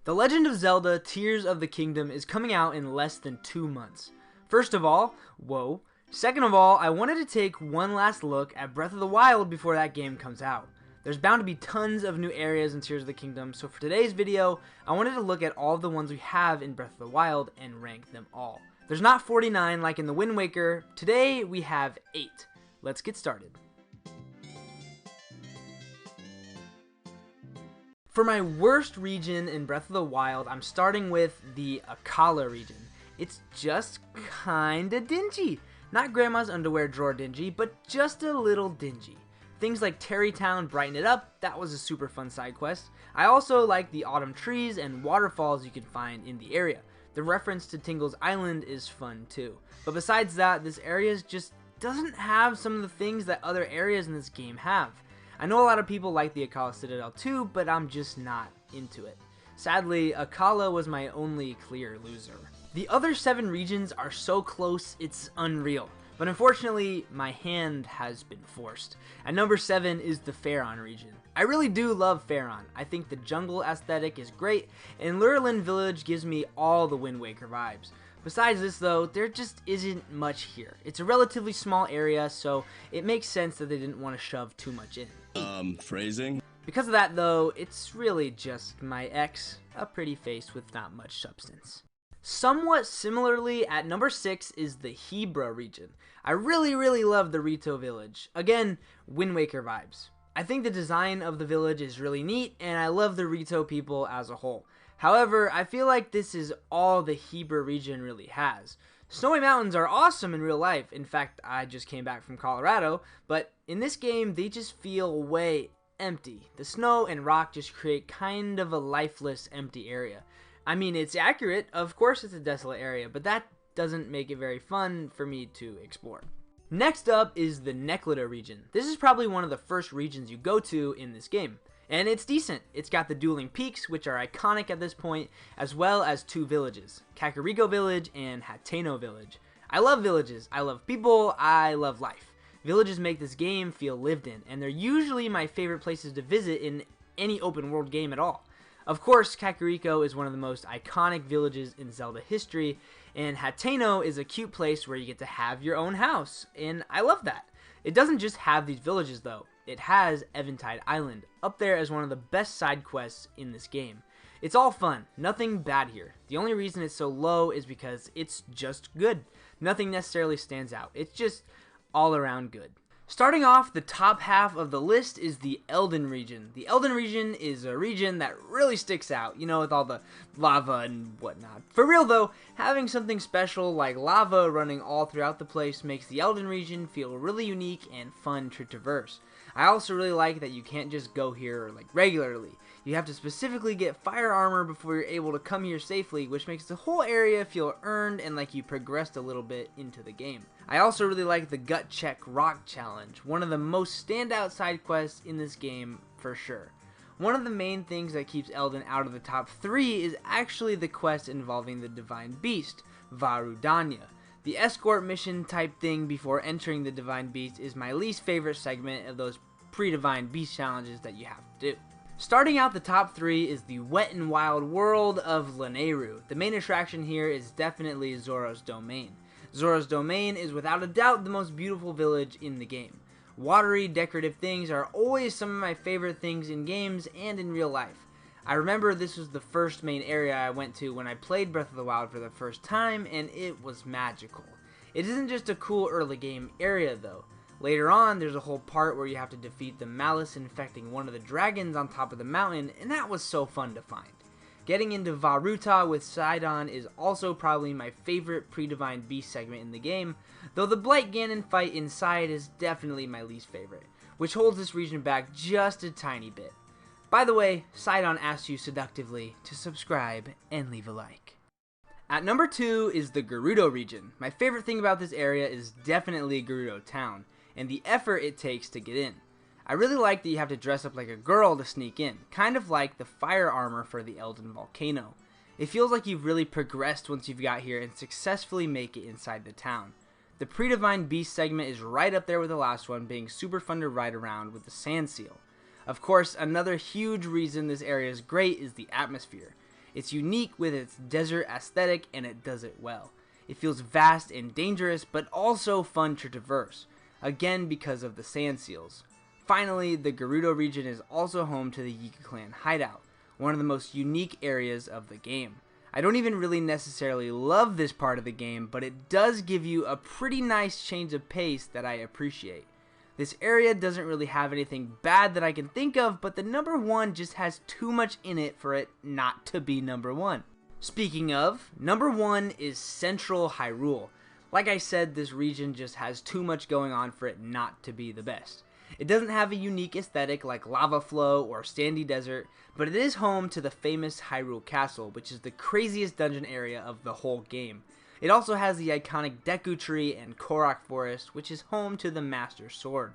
The Legend of Zelda Tears of the Kingdom is coming out in less than 2 months. First of all, whoa. Second of all, I wanted to take one last look at Breath of the Wild before that game comes out. There's bound to be tons of new areas in Tears of the Kingdom, so for today's video, I wanted to look at all of the ones we have in Breath of the Wild and rank them all. There's not 49 like in the Wind Waker. Today we have 8. Let's get started. For my worst region in Breath of the Wild, I'm starting with the Akkala region. It's just kinda dingy. Not grandma's underwear drawer dingy, but just a little dingy. Things like Terrytown brighten it up. That was a super fun side quest. I also like the autumn trees and waterfalls you can find in the area. The reference to Tingle's Island is fun too. But besides that, this area just doesn't have some of the things that other areas in this game have. I know a lot of people like the Akkala Citadel too, but I'm just not into it. Sadly, Akkala was my only clear loser. The other 7 regions are so close, it's unreal. But unfortunately, my hand has been forced. At number 7 is the Faron region. I really do love Faron. I think the jungle aesthetic is great, and Lurelin Village gives me all the Wind Waker vibes. Besides this though, there just isn't much here. It's a relatively small area, so it makes sense that they didn't want to shove too much in. Phrasing? Because of that though, it's really just my ex, a pretty face with not much substance. Somewhat similarly, at number 6 is the Hebra region. I really love the Rito village. Again, Wind Waker vibes. I think the design of the village is really neat, and I love the Rito people as a whole. However, I feel like this is all the Hebra region really has. Snowy mountains are awesome in real life. In fact, I just came back from Colorado, but in this game, they just feel way empty. The snow and rock just create kind of a lifeless, empty area. I mean, it's accurate. Of course it's a desolate area, but that doesn't make it very fun for me to explore. Next up is the Neclida region. This is probably one of the first regions you go to in this game. And it's decent. It's got the dueling peaks, which are iconic at this point, as well as 2 villages, Kakariko Village and Hateno Village. I love villages, I love people, I love life. Villages make this game feel lived in, and they're usually my favorite places to visit in any open world game at all. Of course, Kakariko is one of the most iconic villages in Zelda history, and Hateno is a cute place where you get to have your own house, and I love that. It doesn't just have these villages though. It has Eventide Island, up there as one of the best side quests in this game. It's all fun, nothing bad here. The only reason it's so low is because it's just good. Nothing necessarily stands out. It's just all around good. Starting off, the top half of the list is the Eldin region. The Eldin region is a region that really sticks out, you know, with all the lava and whatnot. For real though, having something special like lava running all throughout the place makes the Eldin region feel really unique and fun to traverse. I also really like that you can't just go here like regularly. You have to specifically get fire armor before you're able to come here safely, which makes the whole area feel earned and like you progressed a little bit into the game. I also really like the Gut Check Rock Challenge, one of the most standout side quests in this game for sure. One of the main things that keeps Eldin out of the top 3 is actually the quest involving the Divine Beast, Varudanya. The escort mission type thing before entering the Divine Beast is my least favorite segment of those pre-Divine Beast challenges that you have to do. Starting out the top 3 is the Wet and Wild World of Lanayru. The main attraction here is definitely Zora's Domain. Zora's Domain is without a doubt the most beautiful village in the game. Watery, decorative things are always some of my favorite things in games and in real life. I remember this was the first main area I went to when I played Breath of the Wild for the first time, and it was magical. It isn't just a cool early game area though. Later on, there's a whole part where you have to defeat the malice infecting one of the dragons on top of the mountain, and that was so fun to find. Getting into Vah Ruta with Sidon is also probably my favorite pre-Divine Beast segment in the game, though the Blight Ganon fight inside is definitely my least favorite, which holds this region back just a tiny bit. By the way, Sidon asks you seductively to subscribe and leave a like. At number 2 is the Gerudo region. My favorite thing about this area is definitely Gerudo Town, and the effort it takes to get in. I really like that you have to dress up like a girl to sneak in, kind of like the fire armor for the Eldin Volcano. It feels like you've really progressed once you've got here and successfully make it inside the town. The pre-Divine Beast segment is right up there with the last one, being super fun to ride around with the Sand Seal. Of course, another huge reason this area is great is the atmosphere. It's unique with its desert aesthetic, and it does it well. It feels vast and dangerous, but also fun to traverse, again because of the sand seals. Finally, the Gerudo region is also home to the Yiga clan hideout, one of the most unique areas of the game. I don't even really necessarily love this part of the game, but it does give you a pretty nice change of pace that I appreciate. This area doesn't really have anything bad that I can think of, but the number 1 just has too much in it for it not to be number 1. Speaking of, number 1 is Central Hyrule. Like I said, this region just has too much going on for it not to be the best. It doesn't have a unique aesthetic like Lava Flow or Sandy Desert, but it is home to the famous Hyrule Castle, which is the craziest dungeon area of the whole game. It also has the iconic Deku Tree and Korok Forest, which is home to the Master Sword.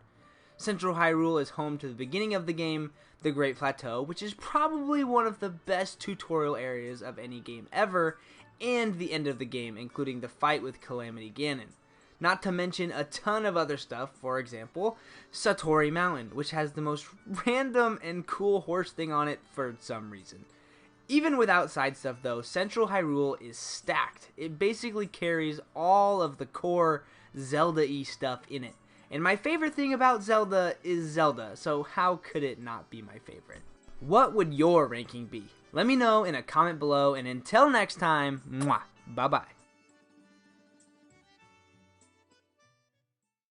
Central Hyrule is home to the beginning of the game, the Great Plateau, which is probably one of the best tutorial areas of any game ever, and the end of the game, including the fight with Calamity Ganon. Not to mention a ton of other stuff, for example, Satori Mountain, which has the most random and cool horse thing on it for some reason. Even without side stuff though, Central Hyrule is stacked. It basically carries all of the core Zelda-y stuff in it. And my favorite thing about Zelda is Zelda, so how could it not be my favorite? What would your ranking be? Let me know in a comment below, and until next time, mwah, bye bye.